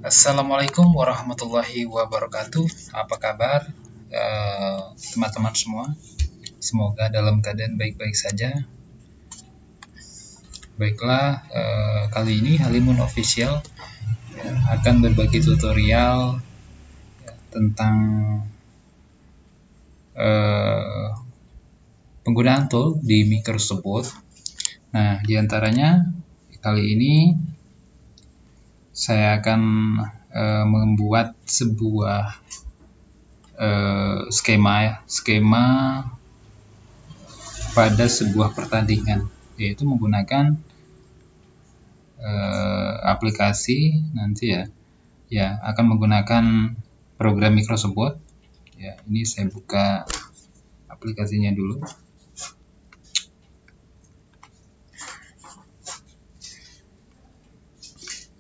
Assalamualaikum warahmatullahi wabarakatuh. Apa kabar teman-teman semua? Semoga dalam keadaan baik-baik saja. Baiklah, kali ini Halimun Official akan berbagi tutorial tentang penggunaan tool di Microsoft Word. Nah, diantaranya kali ini saya akan membuat sebuah skema pada sebuah pertandingan, yaitu menggunakan aplikasi nanti ya akan menggunakan program Microsoft Word. Ya, ini saya buka aplikasinya dulu.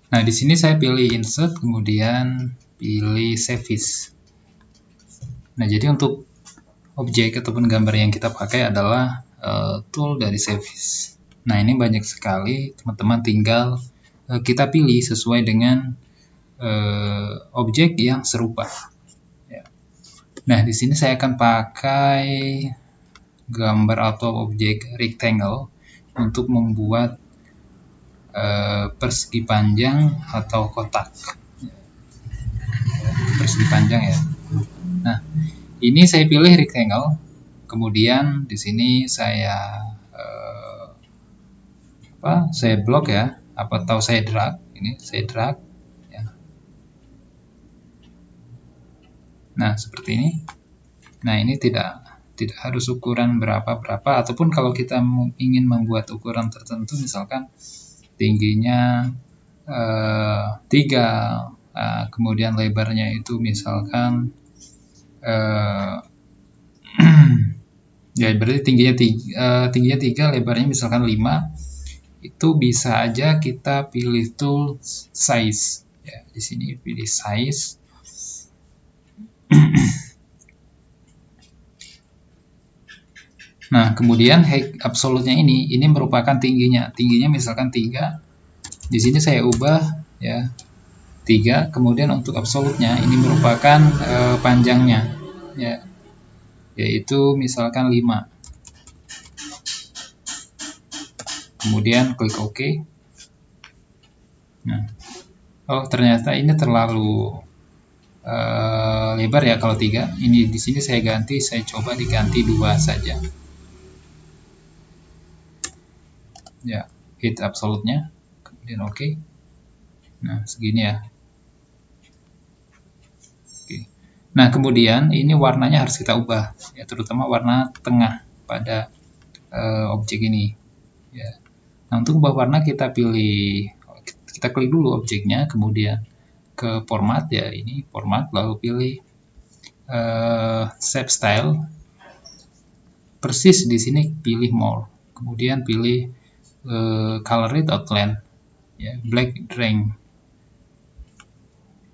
Nah, di sini saya pilih insert, kemudian pilih save as. Nah, jadi untuk objek ataupun gambar yang kita pakai adalah tool dari save as. Nah, ini banyak sekali, teman-teman tinggal kita pilih sesuai dengan objek yang serupa. Ya. Nah, di sini saya akan pakai gambar atau objek rectangle untuk membuat persegi panjang atau kotak. Persegi panjang ya. Nah, ini saya pilih rectangle. Kemudian di sini saya saya blok ya, atau saya drag. Ini saya drag ya. Nah, seperti ini. Nah, ini tidak harus ukuran berapa ataupun kalau kita ingin membuat ukuran tertentu, misalkan tingginya 3, kemudian lebarnya itu misalkan ya berarti tingginya 3, lebarnya misalkan 5, itu bisa aja kita pilih tool size ya. Di sini pilih size. Nah, kemudian height absolutnya ini merupakan tingginya misalkan 3. Di sini saya ubah ya 3, kemudian untuk absolutnya ini merupakan panjangnya ya, yaitu misalkan 5. Kemudian klik OK. Nah, oh ternyata ini terlalu lebar ya kalau 3. Ini di sini saya ganti, saya coba diganti 2 saja. Ya, height absolutnya, kemudian OK. Nah, segini ya. Oke. Nah, kemudian ini warnanya harus kita ubah ya, terutama warna tengah pada objek ini ya. Nah, untuk ubah warna kita klik dulu objeknya, kemudian ke format ya, ini format, lalu pilih shape style. Persis di sini pilih more, kemudian pilih color red outline ya, black drawing.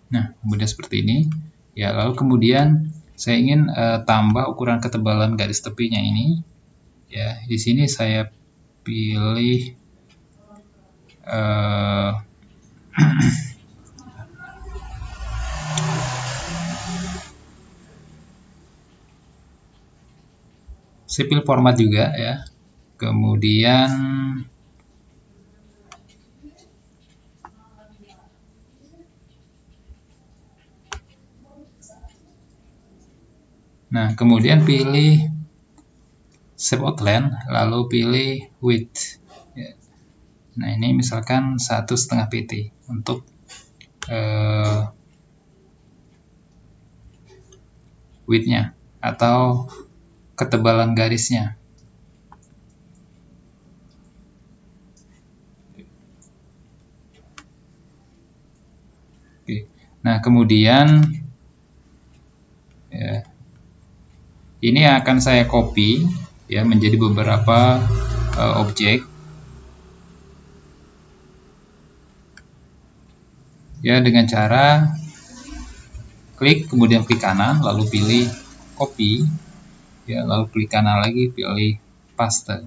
Nah, kemudian seperti ini ya. Lalu kemudian saya ingin tambah ukuran ketebalan garis tepinya ini ya. Di sini saya pilih saya pilih format juga ya. Kemudian pilih shape outline, lalu pilih width ya. Nah, ini misalkan 1,5 pt untuk width-nya atau ketebalan garisnya. Oke. Nah, kemudian ya, ini akan saya copy ya menjadi beberapa objek ya, dengan cara klik, kemudian klik kanan, lalu pilih copy ya, lalu klik kanan lagi, pilih paste.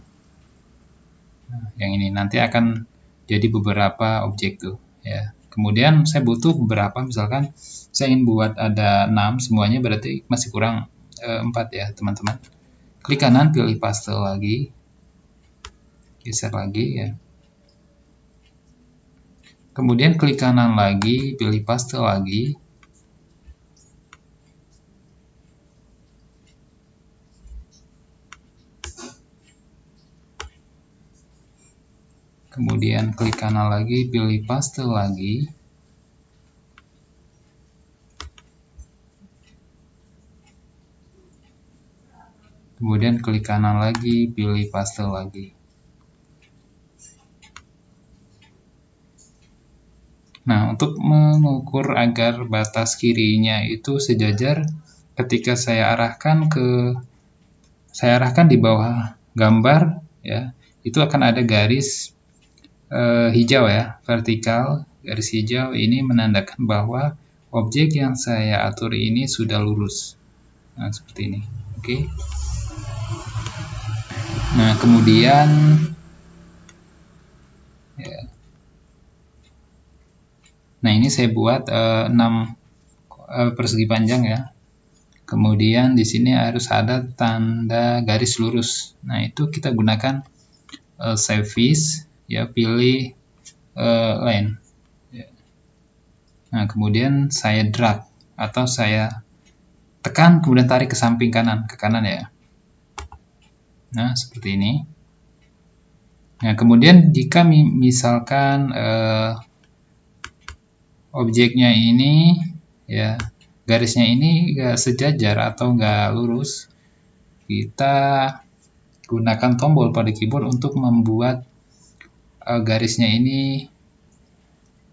Nah, yang ini nanti akan jadi beberapa objek tuh ya. kemudian saya butuh beberapa, misalkan saya ingin buat ada 6 semuanya, berarti masih kurang 4 ya teman-teman. Klik kanan, pilih paste lagi, geser lagi ya. Kemudian klik kanan lagi, pilih paste lagi. Kemudian klik kanan lagi, pilih paste lagi. Kemudian klik kanan lagi, pilih paste lagi. Nah, untuk mengukur agar batas kirinya itu sejajar, ketika saya arahkan di bawah gambar ya, itu akan ada garis hijau ya, vertikal. Garis hijau ini menandakan bahwa objek yang saya atur ini sudah lurus. Nah, seperti ini. Oke. Nah, kemudian ya. Nah, ini saya buat 6 persegi panjang ya. Kemudian di sini harus ada tanda garis lurus. Nah, itu kita gunakan service ya, pilih line. Nah, kemudian saya drag atau saya tekan, kemudian tarik ke samping kanan, ke kanan ya. Nah, seperti ini. Nah, kemudian jika misalkan objeknya ini ya, garisnya ini nggak sejajar atau nggak lurus, kita gunakan tombol pada keyboard untuk membuat garisnya ini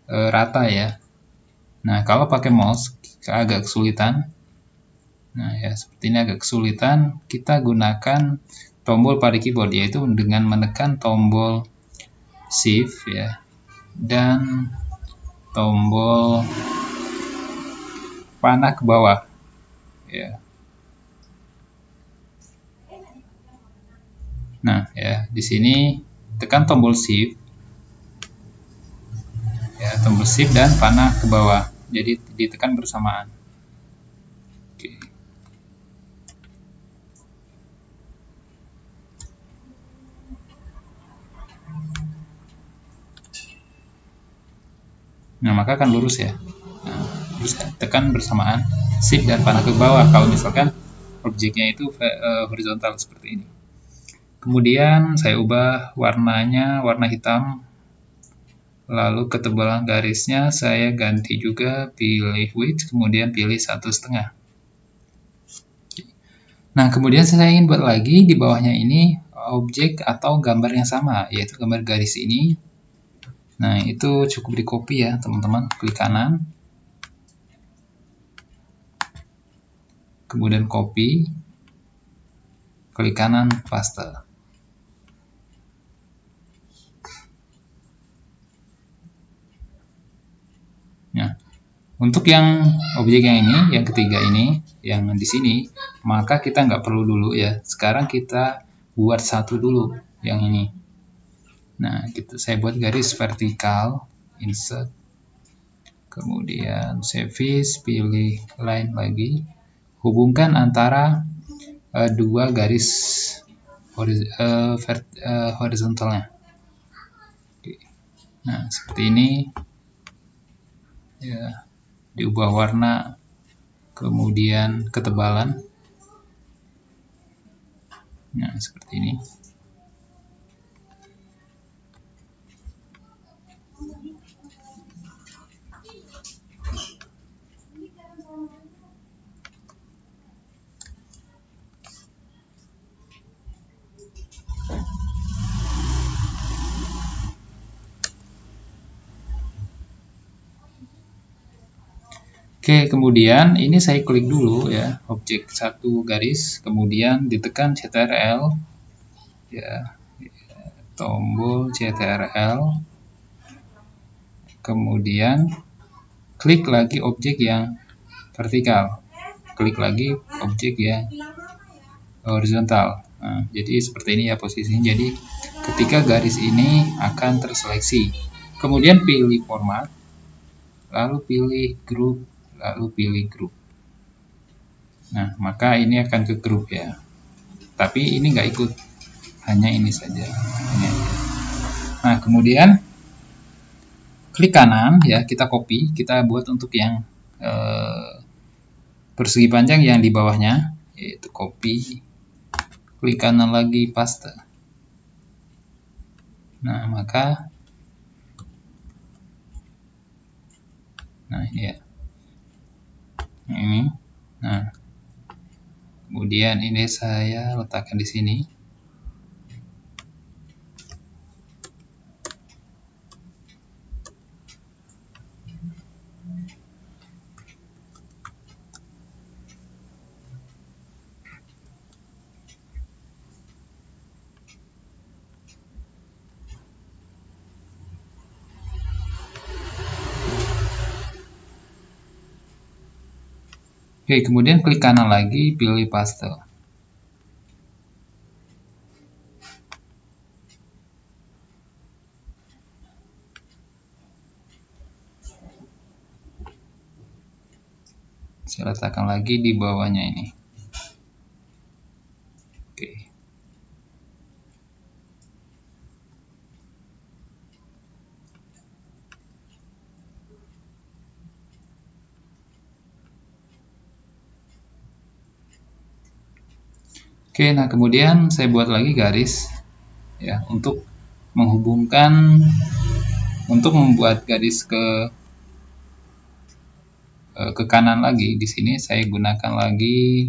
rata ya. Nah, kalau pakai mouse agak kesulitan. Nah, ya seperti ini agak kesulitan, kita gunakan tombol pada keyboard, yaitu dengan menekan tombol Shift ya, dan tombol panah ke bawah ya. Nah, ya di sini tekan tombol Shift ya, tombol Shift dan panah ke bawah, jadi ditekan bersamaan. Oke. Nah, maka akan lurus ya. Nah, terus tekan bersamaan Shift dan panah ke bawah kalau misalkan objeknya itu horizontal seperti ini. Kemudian saya ubah warnanya warna hitam, lalu ketebalan garisnya saya ganti juga, pilih width, kemudian pilih 1,5. Nah, kemudian saya ingin buat lagi di bawahnya ini objek atau gambar yang sama, yaitu gambar garis ini. Nah, itu cukup di copy ya teman-teman, klik kanan, kemudian copy, klik kanan, paste. Nah, untuk yang objek yang ini, yang ketiga ini, yang di sini, maka kita nggak perlu dulu ya. Sekarang kita buat satu dulu, yang ini. Nah, saya buat garis vertikal, insert, kemudian service, pilih line lagi, hubungkan antara dua garis horizontalnya. Oke. Nah, seperti ini ya, diubah warna, kemudian ketebalan. Nah, seperti ini. Oke, kemudian ini saya klik dulu ya, objek satu garis, kemudian ditekan CTRL ya, tombol CTRL, kemudian klik lagi objek yang vertikal, klik lagi objek yang horizontal. Nah, jadi seperti ini ya posisinya. Jadi ketika garis ini akan terseleksi, kemudian pilih format, lalu pilih grup, lalu pilih grup. Nah, maka ini akan ke grup ya. Tapi ini nggak ikut, hanya ini saja. Nah, kemudian klik kanan ya, kita copy, kita buat untuk yang persegi panjang yang di bawahnya, yaitu copy, klik kanan lagi, paste. Nah, maka ini ya. Ini. Nah, kemudian ini saya letakkan di sini. Oke, kemudian klik kanan lagi, pilih paste. Saya letakkan lagi di bawahnya ini. Oke. Oke, nah kemudian saya buat lagi garis ya untuk menghubungkan, untuk membuat garis ke kanan lagi. Di sini saya gunakan lagi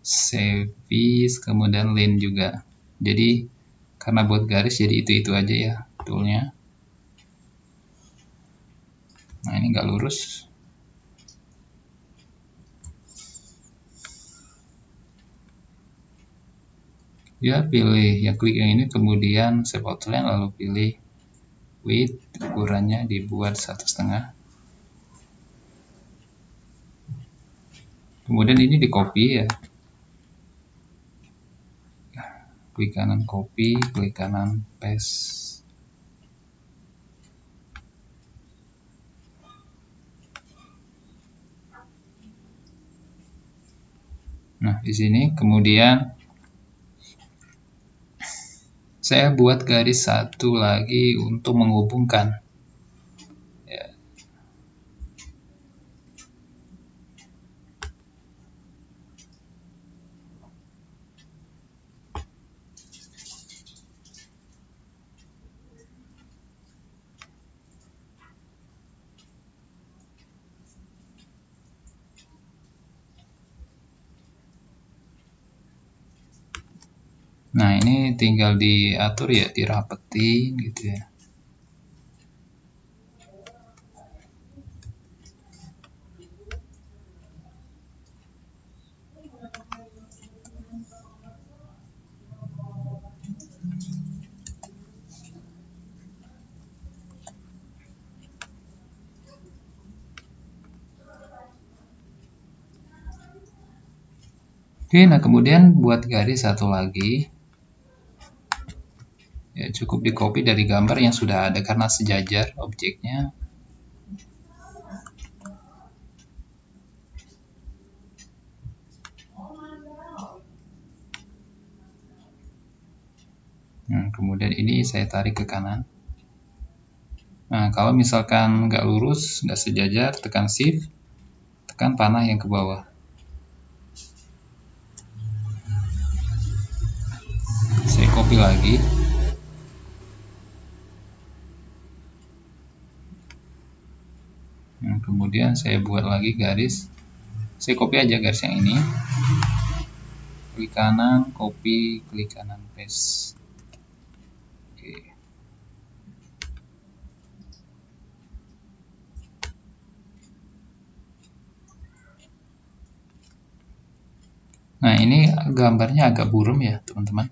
Sevis, kemudian line juga. Jadi karena buat garis jadi itu aja ya toolnya. Nah, ini nggak lurus. Ya, pilih ya, klik yang ini, kemudian save outline, lalu pilih width, ukurannya dibuat 1,5. Kemudian ini di copy ya, klik kanan copy, klik kanan paste. Nah, di sini kemudian saya buat garis satu lagi untuk menghubungkan ya. Nah, ini tinggal diatur ya, dirapetin gitu ya. Oke, nah kemudian buat garis satu lagi. Ya, cukup di copy dari gambar yang sudah ada karena sejajar objeknya. Nah, kemudian ini saya tarik ke kanan. Nah, kalau misalkan nggak lurus, nggak sejajar, tekan shift, tekan panah yang ke bawah. Saya copy lagi. Nah, kemudian saya buat lagi garis. Saya copy aja garis yang ini. Klik kanan, copy, klik kanan, paste. Oke. Nah, ini gambarnya agak buram ya, teman-teman.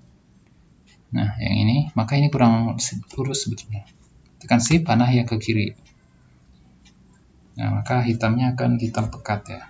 Nah, yang ini, maka ini kurang lurus sebetulnya. Tekan shift, panah yang ke kiri. Nah, maka hitamnya akan hitam pekat ya.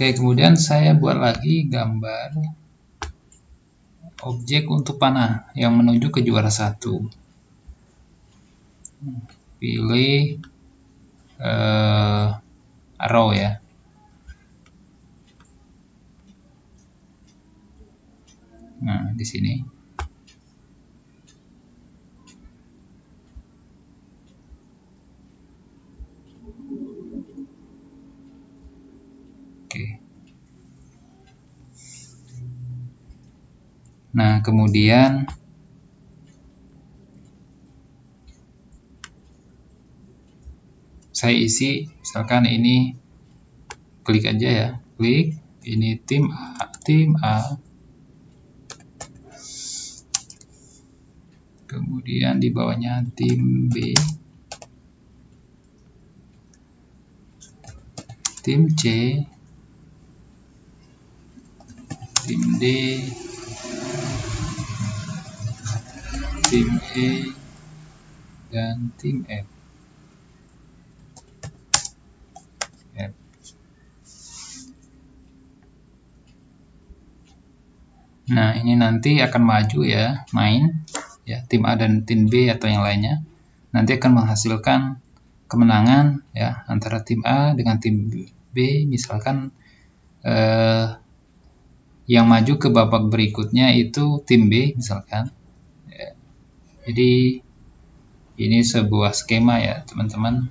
Oke, kemudian saya buat lagi gambar objek untuk panah yang menuju ke juara 1. Pilih arrow ya. Nah, di sini. Oke. Nah, kemudian saya isi, misalkan ini klik aja ya, klik ini tim A, kemudian di bawahnya tim B, tim C, tim D, tim E, dan tim F. Nah, ini nanti akan maju ya, main ya, tim A dan tim B atau yang lainnya. Nanti akan menghasilkan kemenangan ya antara tim A dengan tim B, misalkan yang maju ke babak berikutnya itu tim B misalkan ya. Jadi ini sebuah skema ya teman-teman.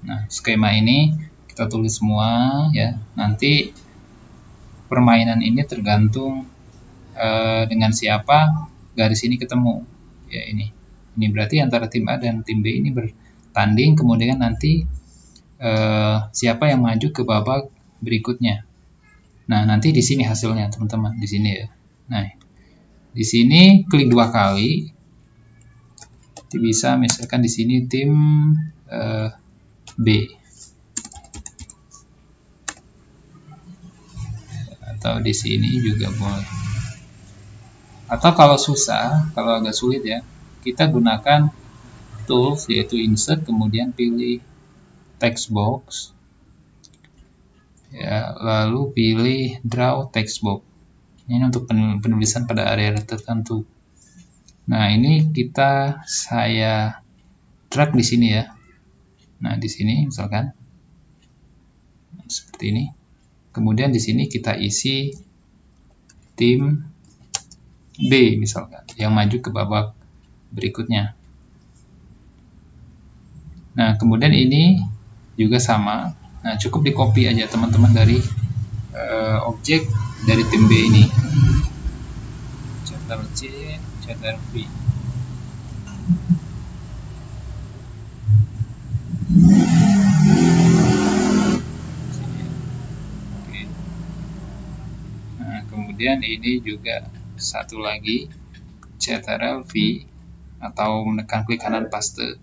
Nah, skema ini kita tulis semua ya. Nanti permainan ini tergantung dengan siapa garis ini ketemu ya. Ini berarti antara tim A dan tim B ini bertanding, kemudian nanti siapa yang maju ke babak berikutnya. Nah, nanti di sini hasilnya teman-teman, di sini ya. Nah, di sini klik 2 kali, bisa misalkan di sini tim B, atau di sini juga boleh. Atau kalau susah, kalau agak sulit ya, kita gunakan tools yaitu insert, kemudian pilih text box ya, lalu pilih draw text box. Ini untuk penulisan pada area tertentu. Nah, ini saya drag di sini ya. Nah, di sini misalkan seperti ini. Kemudian di sini kita isi tim B misalkan yang maju ke babak berikutnya. Nah, kemudian ini juga sama. Nah, cukup di copy aja teman-teman dari objek dari tim B ini. Ctrl C, Ctrl V. Nah, kemudian ini juga satu lagi, Ctrl V atau menekan klik kanan paste.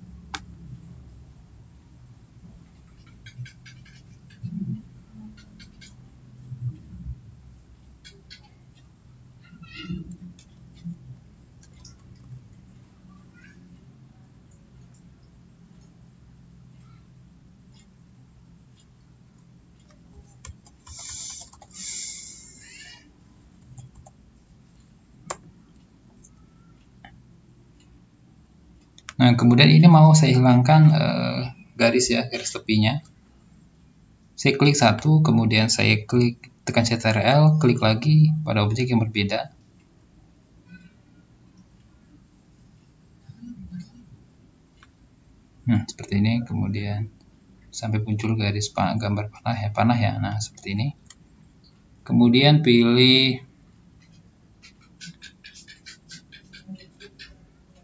Nah, kemudian ini mau saya hilangkan garis ya, garis tepinya. Saya klik satu, kemudian saya tekan Ctrl, klik lagi pada objek yang berbeda. Seperti ini, kemudian sampai muncul garis gambar panah ya. Nah, seperti ini. Kemudian pilih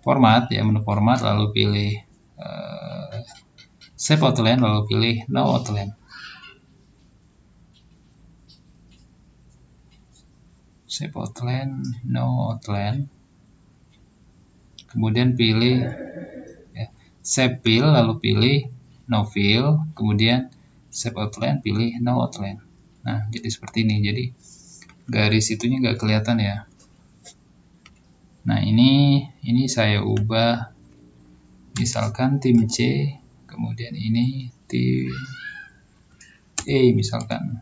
format ya, menu format, lalu pilih Save Outline, lalu pilih No Outline. Save Outline, No Outline. Kemudian pilih ya, Save Fill, lalu pilih No Fill. Kemudian Save Outline, pilih No Outline. Nah, jadi seperti ini. Jadi garis itunya nggak kelihatan ya. Nah, ini saya ubah. Misalkan tim C, kemudian ini tim E misalkan.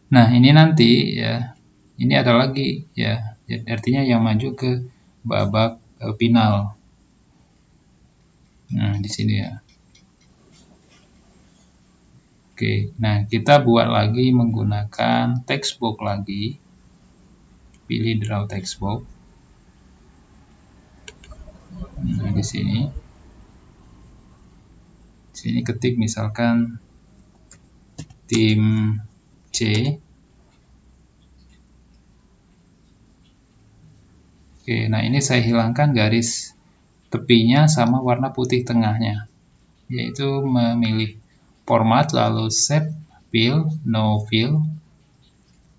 Nah, ini nanti ya, ini ada lagi ya, artinya yang maju ke babak final. Nah, di sini ya. Oke, nah kita buat lagi menggunakan text box lagi. Pilih draw text box. Nah, di sini. Sini ketik misalkan tim C. Oke, nah ini saya hilangkan garis tepinya sama warna putih tengahnya, yaitu memilih format lalu shape fill, no fill,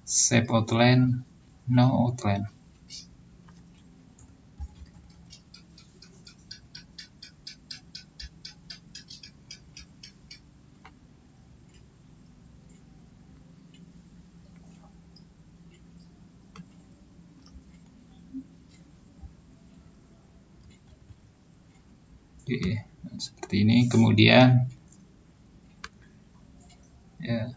shape outline, no outline. Oke, nah, seperti ini. Kemudian ya,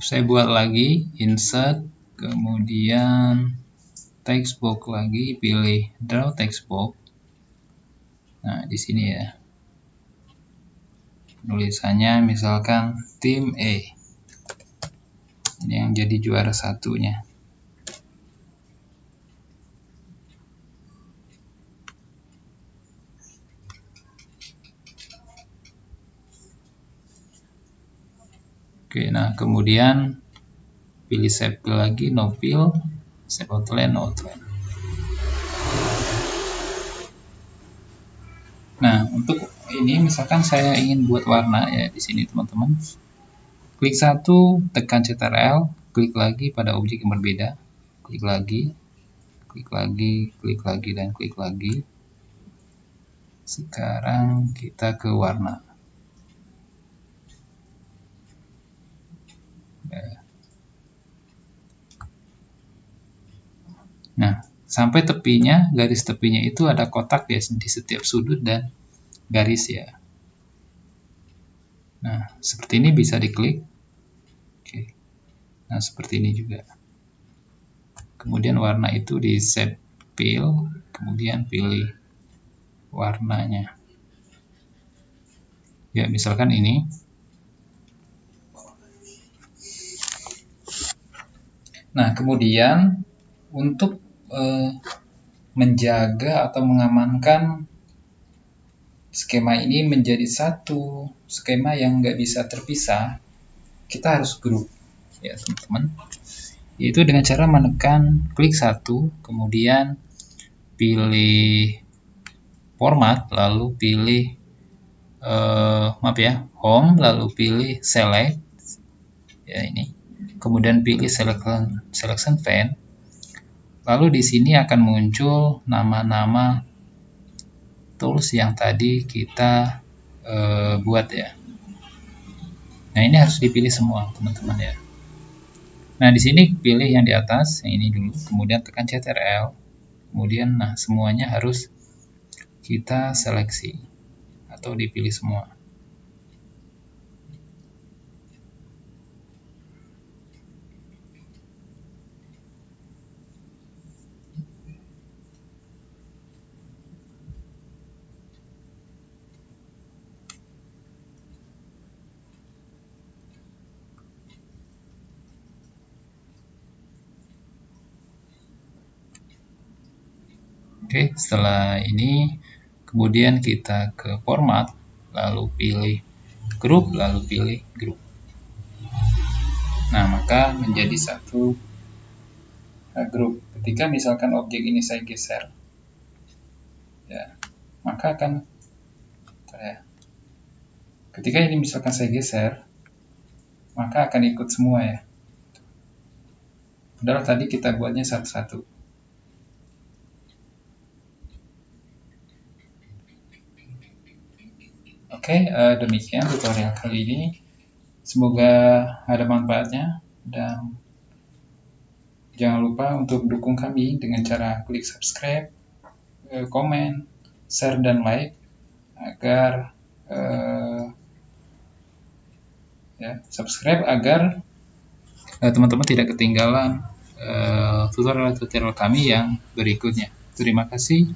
saya buat lagi insert, kemudian text box lagi, pilih draw text box. Nah, di sini ya. Tulisannya misalkan tim E. Ini yang jadi juara satunya. Oke, nah kemudian pilih shape fill lagi, no fill, shape outline, no outline. Nah, untuk ini misalkan saya ingin buat warna ya di sini teman-teman. Klik satu, tekan Ctrl, klik lagi pada objek yang berbeda, klik lagi, klik lagi, klik lagi, dan klik lagi. Sekarang kita ke warna. Nah, sampai tepinya, garis tepinya itu ada kotak ya di setiap sudut dan garis ya. Nah, seperti ini bisa diklik. Oke. Nah, seperti ini juga. Kemudian warna itu di set fill, kemudian pilih warnanya. Ya, misalkan ini. Nah, kemudian untuk menjaga atau mengamankan skema ini menjadi satu skema yang nggak bisa terpisah, kita harus grup ya teman-teman, yaitu dengan cara menekan klik satu, kemudian pilih format, lalu pilih home, lalu pilih select ya ini, kemudian pilih selection pane, lalu di sini akan muncul nama-nama tools yang tadi kita buat ya. Nah, ini harus dipilih semua teman-teman ya. Nah, di sini pilih yang di atas, yang ini dulu, kemudian tekan Ctrl, kemudian nah semuanya harus kita seleksi atau dipilih semua. Oke, setelah ini kemudian kita ke format, lalu pilih group, lalu pilih group. Nah, maka menjadi satu grup. Ketika misalkan objek ini saya geser, ya, maka akan ya, ketika ini misalkan saya geser, maka akan ikut semua ya. Padahal tadi kita buatnya satu-satu. Oke, demikian tutorial kali ini. Semoga ada manfaatnya dan jangan lupa untuk dukung kami dengan cara klik subscribe, komen, share, dan like agar ya, subscribe agar teman-teman tidak ketinggalan tutorial-tutorial kami yang berikutnya. Terima kasih.